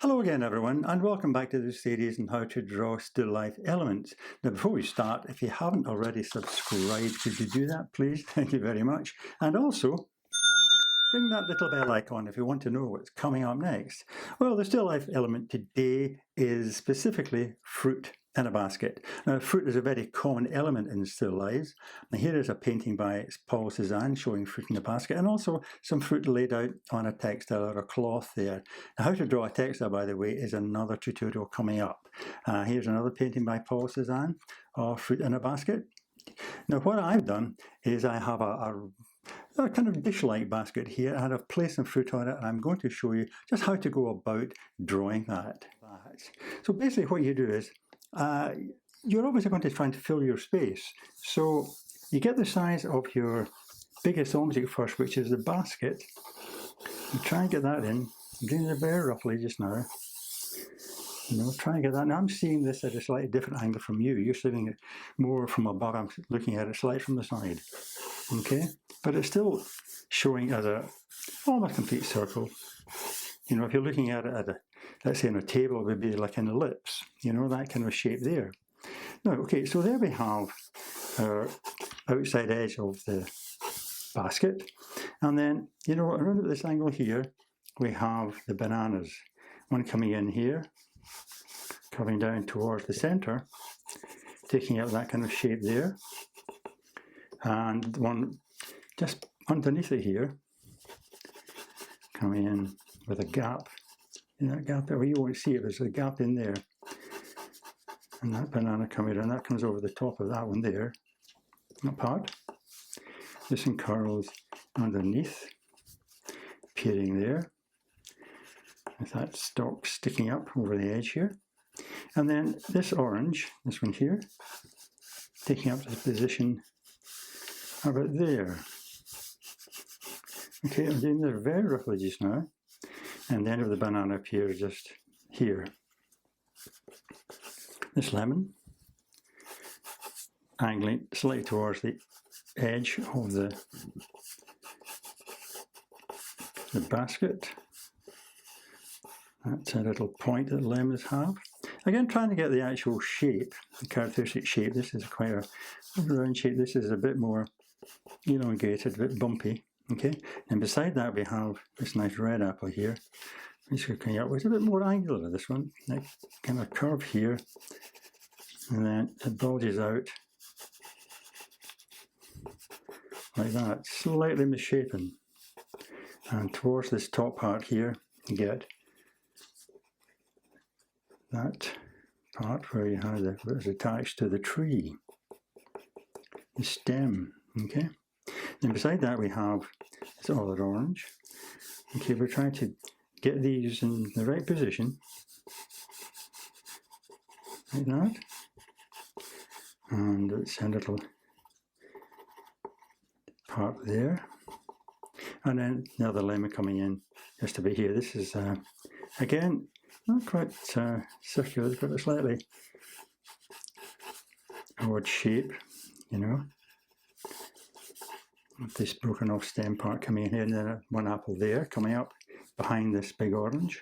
Hello again everyone, and welcome back to this series on how to draw still life elements. Now before we start, if you haven't already subscribed, could you do that please? Thank you very much. And also, ring that little bell icon if you want to know what's coming up next. Well, the still life element today is specifically fruit in a basket. Now, fruit is a very common element in still lives. Now, here is a painting by Paul Cézanne showing fruit in a basket, and also some fruit laid out on a textile or a cloth there. Now, how to draw a textile, by the way, is another tutorial coming up. Here's another painting by Paul Cézanne of fruit in a basket. Now, what I've done is I have a kind of dish-like basket here, and I've placed some fruit on it, and I'm going to show you just how to go about drawing that. So basically what you do is, you're obviously going to try and fill your space. So you get the size of your biggest object first, which is the basket. You try and get that in. I'm doing it very roughly just now. Try and get that. Now I'm seeing this at a slightly different angle from you. You're seeing it more from above. I'm looking at it slightly from the side. Okay, but it's still showing as a almost complete circle. If you're looking at it at let's say on a table, it would be like an ellipse. That kind of shape there. Now, okay, so there we have our outside edge of the basket, and then around at this angle here, we have the bananas. One coming in here, coming down towards the center, taking out that kind of shape there. And one just underneath it here, coming in with a gap. That gap there, you won't see it, there's a gap in there. And that banana coming in, that comes over the top of that one there, that part. This one curls underneath, appearing there, with that stalk sticking up over the edge here. And then this orange, this one here, taking up this position about there. Okay, I'm doing this very roughly just now, and the end of the banana appears just here. This lemon, angling slightly towards the edge of the basket. That's a little point that lemons have. Again, trying to get the actual shape, the characteristic shape. This is quite a round shape. This is a bit more elongated, a bit bumpy. Okay, and beside that we have this nice red apple here. It's coming up. It's a bit more angular, this one. Like kind of curve here, and then it bulges out like that, slightly misshapen. And towards this top part here, you get that part where you have where it's attached to the tree, the stem. Okay. And beside that we have this olive orange. Okay, we're trying to get these in the right position, like that. And it's a little part there. And then the other lemon coming in just a bit here. This is, again, not quite circular, it's got a slightly odd shape, with this broken off stem part coming in here, and then one apple there coming up behind this big orange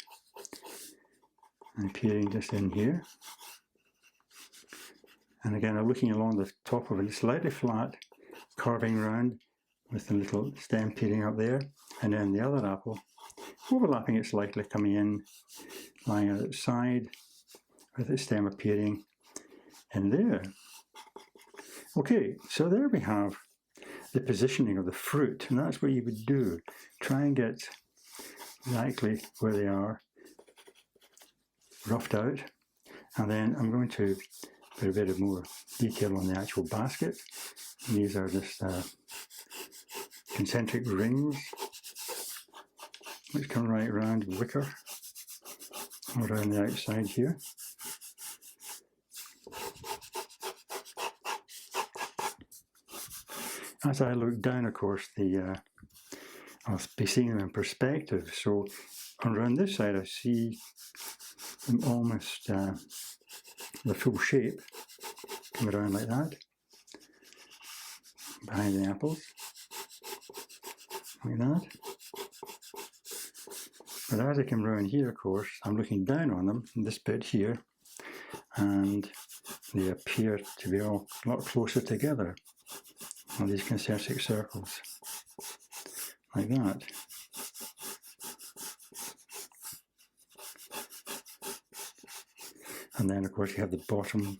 and appearing just in here. And again, I'm looking along the top of it, slightly flat, curving round with the little stem peeling up there, and then the other apple overlapping it slightly, coming in, lying on its side with its stem appearing in there. Okay, so there we have the positioning of the fruit, and that's what you would do. Try and get exactly where they are roughed out, and then I'm going to put a bit of more detail on the actual basket. And these are just concentric rings which come right around wicker around the outside here. As I look down, of course, I'll be seeing them in perspective. So around this side, I see them almost the full shape, come around like that, behind the apples, like that. But as I come around here, of course, I'm looking down on them, in this bit here, and they appear to be all a lot closer together, all these concentric circles, like that. And then, of course, you have the bottom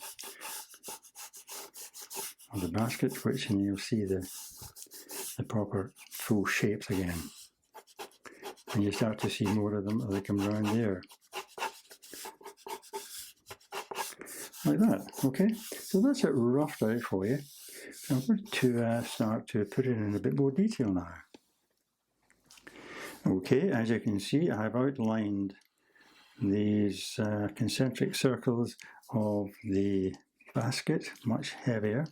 of the basket, which, and you'll see the proper full shapes again. And you start to see more of them as they come around there. Like that, okay? So that's it roughed out for you. I'm going to start to put it in a bit more detail now. Okay, as you can see, I've outlined these concentric circles of the basket, much heavier,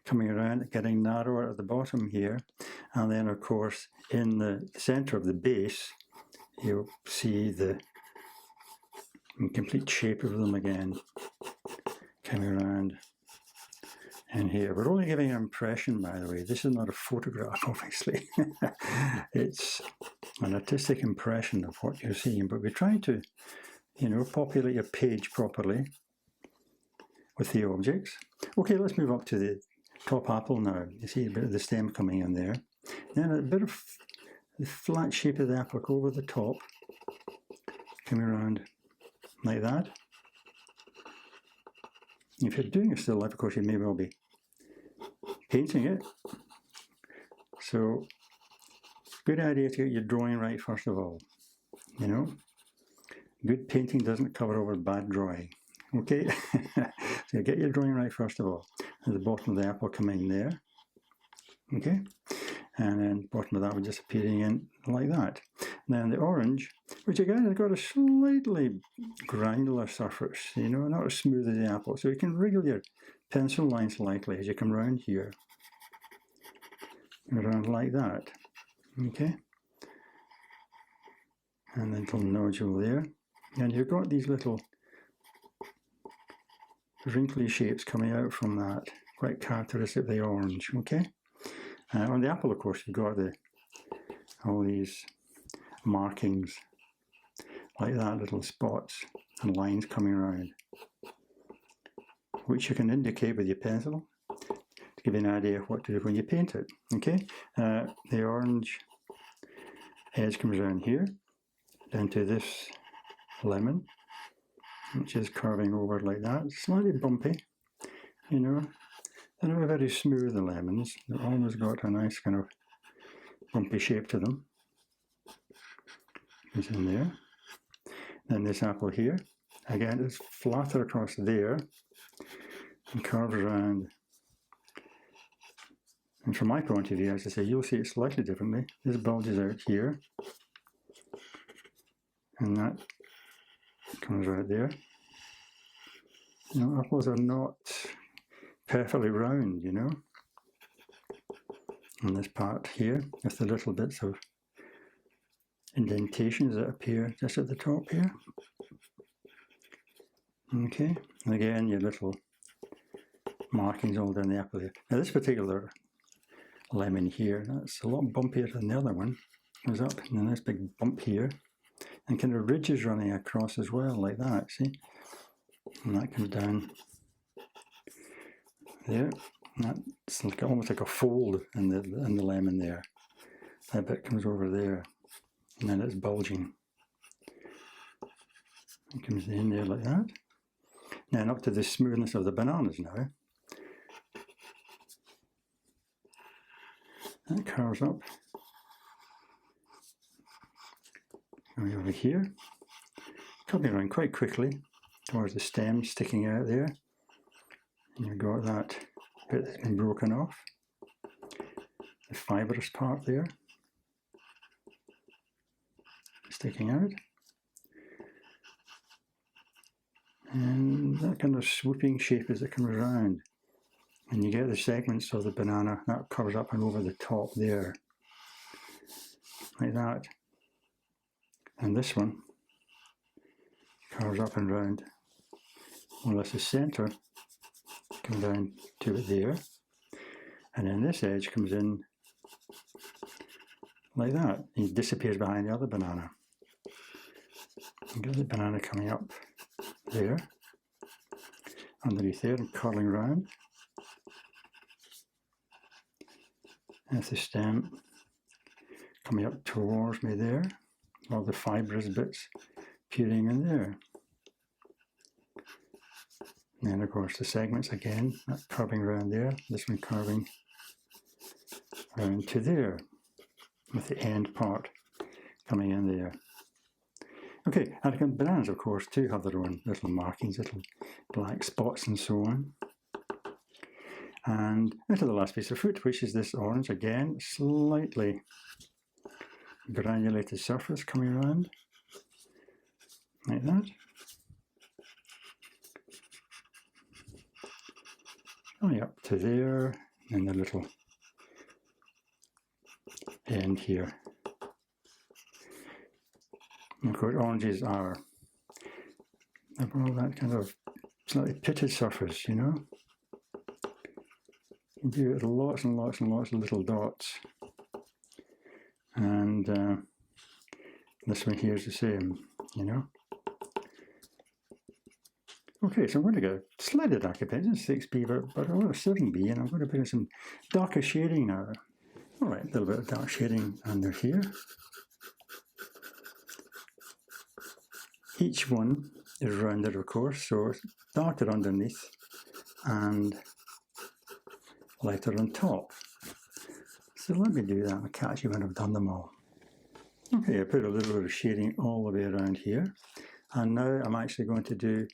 coming around, getting narrower at the bottom here, and then of course in the center of the base you'll see the complete shape of them again coming around in here. We're only giving an impression, by the way. This is not a photograph, obviously. It's an artistic impression of what you're seeing, but we're trying to, you know, populate your page properly with the objects. Okay, let's move up to the top apple now. You see a bit of the stem coming in there. Then a bit of the flat shape of the apple over the top, coming around like that. If you're doing a still life, of course, you may well be painting it. So, good idea to get your drawing right first of all. You know, good painting doesn't cover over bad drawing. Okay, so get your drawing right first of all. And the bottom of the apple coming there. Okay, and then bottom of that one just appearing in like that. Then the orange, which again has got a slightly granular surface, you know, not as smooth as the apple. So you can wriggle your pencil line slightly as you come around here. Around like that. Okay. And then little nodule there. And you've got these little wrinkly shapes coming out from that, quite characteristic of the orange. Okay. On the apple, of course, you've got all these markings like that, little spots and lines coming around, which you can indicate with your pencil to give you an idea of what to do when you paint it. Okay, the orange edge comes around here down to this lemon, which is curving over like that, slightly bumpy, you know. They're not very smooth, the lemons. They've almost got a nice kind of bumpy shape to them. It's in there. Then this apple here, again, it's flatter across there and curves around. And from my point of view, as I say, you'll see it slightly differently. This bulges out here, and that comes right there. You know, apples are not perfectly round, you know. And this part here, with the little bits of indentations that appear just at the top here. Okay, and again your little markings all down the apple here. Now this particular lemon here, that's a lot bumpier than the other one. Goes up and then this big bump here, and kind of ridges running across as well, like that, see? And that comes down there. And that's like almost like a fold in the lemon there. That bit comes over there. And then it's bulging. It comes in there like that. Then up to the smoothness of the bananas now. That curves up. Going over here. Coming around quite quickly towards the stem sticking out there. And you've got that bit that's been broken off. The fibrous part there. Sticking out, and that kind of swooping shape as it comes around, and you get the segments of the banana that curves up and over the top there, like that. And this one curves up and round, more or less the center, comes down to it there, and then this edge comes in like that, and it disappears behind the other banana. Get the banana coming up there, underneath there and curling round. That's the stem coming up towards me there, all the fibrous bits appearing in there. And then of course the segments again, that curving around there, this one curving around to there, with the end part coming in there. Okay, and bananas of course too have their own little markings, little black spots and so on. And into the last piece of fruit, which is this orange, again, slightly granulated surface coming around, like that. Coming up to there, and the little end here. And of course, oranges are, they've all that kind of slightly pitted surface, you know. You do it with lots and lots and lots of little dots. And this one here is the same, you know. Okay, so I'm going to go slightly darker pens, 6B, but I want a 7B, and I'm going to put in some darker shading now. All right, a little bit of dark shading under here. Each one is rounded, of course, so it's darker underneath and lighter on top. So let me do that. I'll catch you when I've done them all. Okay, I put a little bit of shading all the way around here, and now I'm actually going to do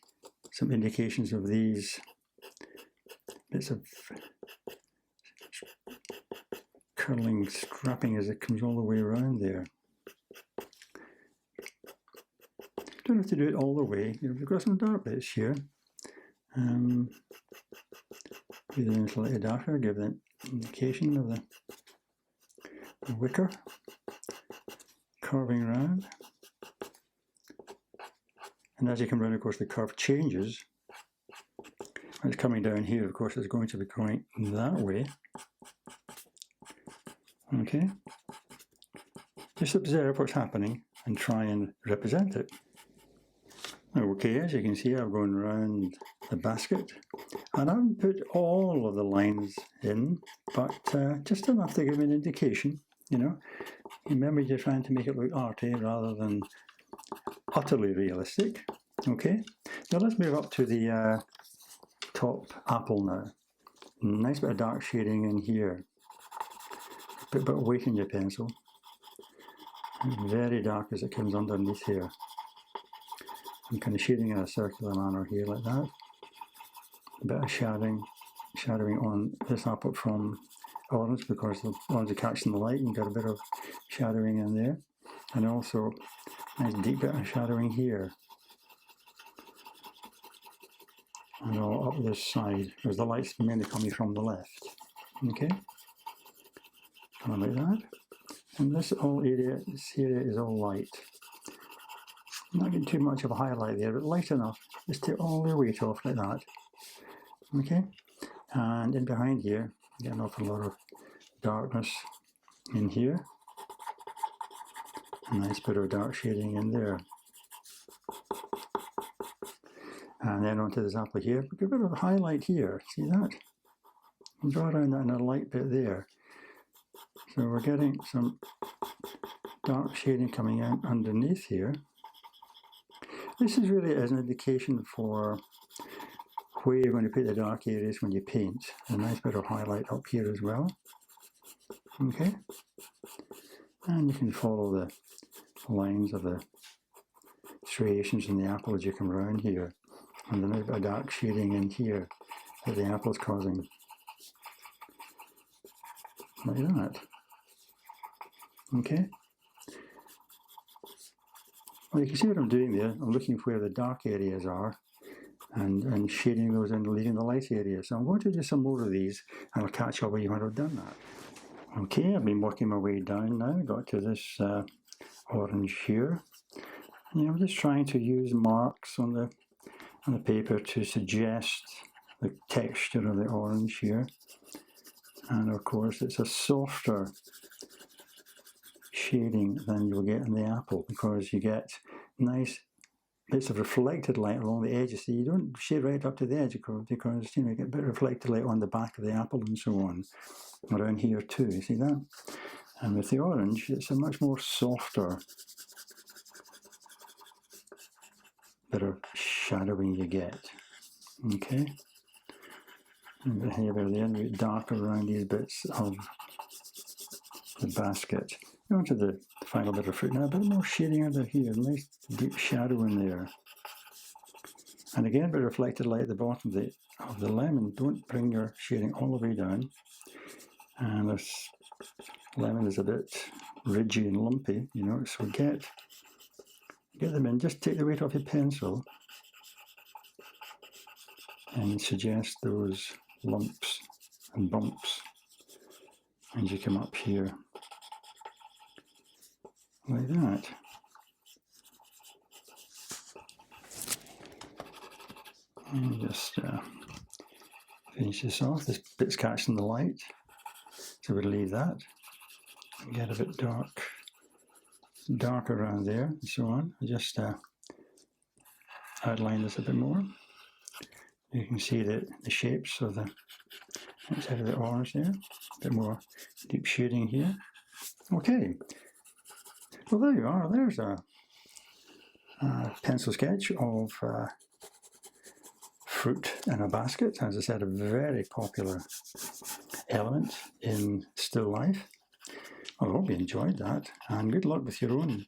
some indications of these bits of curling scrapping as it comes all the way around there. Don't have to do it all the way. You know, we've got some dark bits here. Give them slightly darker, give them indication of the wicker curving around. And as you come around, of course, the curve changes. When it's coming down here, of course, it's going to be going that way. Okay. Just observe what's happening and try and represent it. Okay, as you can see, I've gone around the basket, and I haven't put all of the lines in, but just enough to give me an indication, you know. Remember, you're trying to make it look arty rather than utterly realistic. Okay, now let's move up to the top apple now. Nice bit of dark shading in here. Put a bit of weight in your pencil. Very dark as it comes underneath here. I'm kind of shading in a circular manner here like that. A bit of shadowing on this apple from orange because the orange are catching the light, and got a bit of shadowing in there. And also a nice deep bit of shadowing here. And all up this side, because the light's mainly coming from the left. Okay? Kind of like that. And this area is all light. Not getting too much of a highlight there, but light enough just to take all the weight off like that. Okay, and in behind here, you get an awful lot of darkness in here. A nice bit of dark shading in there. And then onto this apple here, a bit of a highlight here. See that? And draw around that in a light bit there. So we're getting some dark shading coming out underneath here. This is really as an indication for where you're going to put the dark areas when you paint. A nice bit of highlight up here as well. Okay, and you can follow the lines of the striations in the apple as you come around here, and a nice bit of dark shading in here that the apple's causing, like that. Okay. Well, you can see what I'm doing there. I'm looking for where the dark areas are and shading those in, leaving the light areas. So I'm going to do some more of these, and I'll catch up with you when I've done that. Okay, I've been working my way down now. Got to this orange here. And I'm just trying to use marks on the paper to suggest the texture of the orange here. And of course, it's a softer shading than you'll get in the apple, because you get nice bits of reflected light along the edges. So you don't shade right up to the edge because you know, you get a bit of reflected light on the back of the apple and so on. Around here too, you see that? And with the orange, it's a much more softer bit of shadowing you get. Okay? A bit heavier there, and a bit darker around these bits of the basket. Go on to the final bit of fruit now, a bit more shading under here, nice deep shadow in there. And again, a bit of reflected light at the bottom of the lemon. Don't bring your shading all the way down. And this lemon is a bit ridgy and lumpy, you know, so get them in. Just take the weight off your pencil and suggest those lumps and bumps as you come up here, like that. And just finish this off. This bit's catching the light, so we'll leave that. Get a bit dark around there and so on. I just outline this a bit more. You can see the shapes of the outside of the orange there. A bit more deep shading here. Okay. Well, there you are. There's a pencil sketch of fruit in a basket. As I said, a very popular element in still life. I hope you enjoyed that, and good luck with your own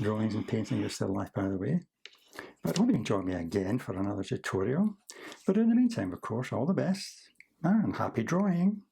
drawings and painting your still life, by the way. But I hope you join me again for another tutorial. But in the meantime, of course, all the best and happy drawing.